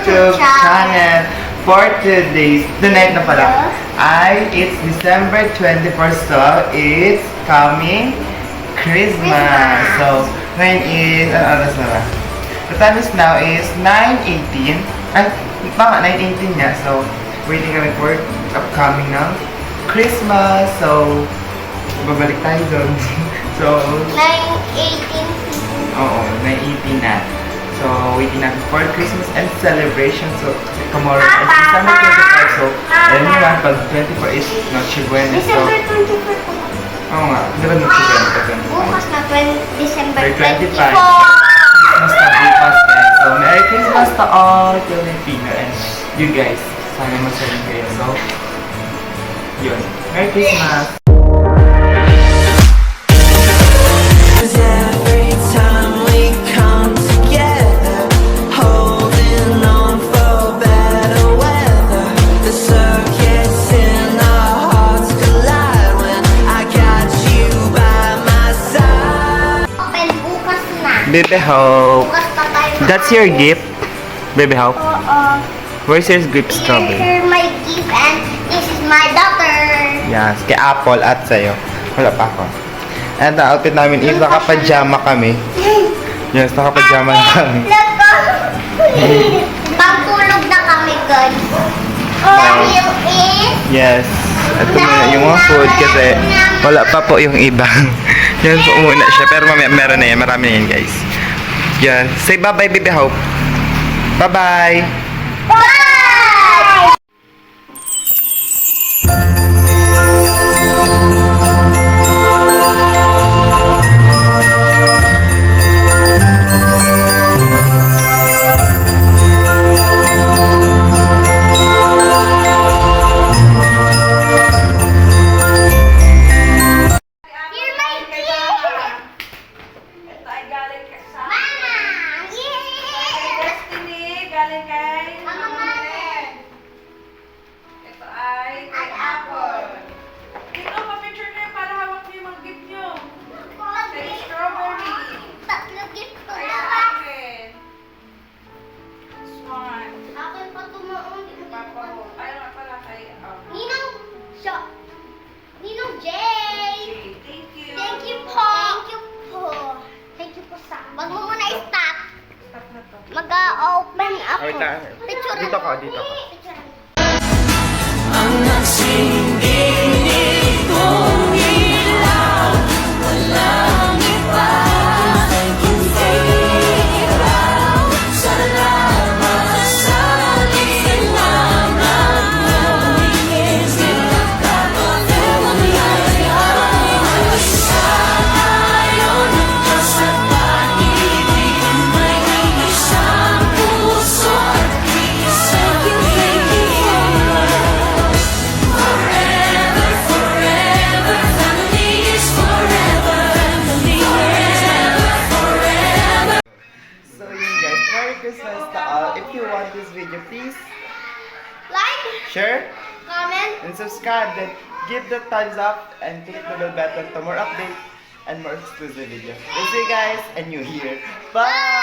YouTube channel for today's, tonight na pala, it's December 21st, so it's coming Christmas. So, ngayon is, ano oras na ba? The time is now is 9:18. Tama, 9:18 niya. So, waiting kami for upcoming ng Christmas. So, babalik tayo doon. So, 9:18. oo, 9:18 na. So, waiting natin for Christmas and celebration. So, tomorrow is December 25. So, alam niyo lang, pag 24 is Noche Buena. So, December 24. oo nga, di ba Noche Buena pa 25? Bukas na December 25. 24. Christmas na bukas, guys. So, Merry Christmas to all Filipino and you guys. Sana masaya kayo. So, yun. Merry Christmas! Every time we come together, holding on for better weather, the circuits in our hearts collide when I got you by my side. Open bukas na. Baby Hope. Bukas pa tayo. That's your gift? Baby Hope? Oo. Where's your gift, Strawberry? Here's my gift and this is my daughter. Yes, kay Apple at sa'yo. Wala pa ako. And ang outfit namin is naka-pajama kami. Yes, naka-pajama na kami. Look ko. Pangtulog na kami, guys. Dahil is... Yes. Ito muna yung mga food kasi wala pa po yung iba. Yan po muna siya. Pero mamaya meron na yan. Marami na yan, guys. Yan. Say bye-bye, Baby Hope. Bye-bye. Bye! Ninong Jay! Thank you. Thank you po! Thank you po! Thank you po sa... Wag mo muna i-stop. Stop na to. Mag-open ako. Wait lang. Picture Dito ka, dito ka. Ang nagsindi kong ilaw, walang iba. Thank you, Iraw. Salamat sa liwanag mo. Hindi nakakapagod ang yayaman. Sa ngayon, basta pag-ibig, may isang puso at isang thank you. Forever, forever, family is forever, family forever, forever. So yun guys, Merry Christmas to all. If you want this video, please Like, share comment, and subscribe. Then give the thumbs up and click the bell button for more updates and more exclusive videos. We'll see you guys and you here. Bye!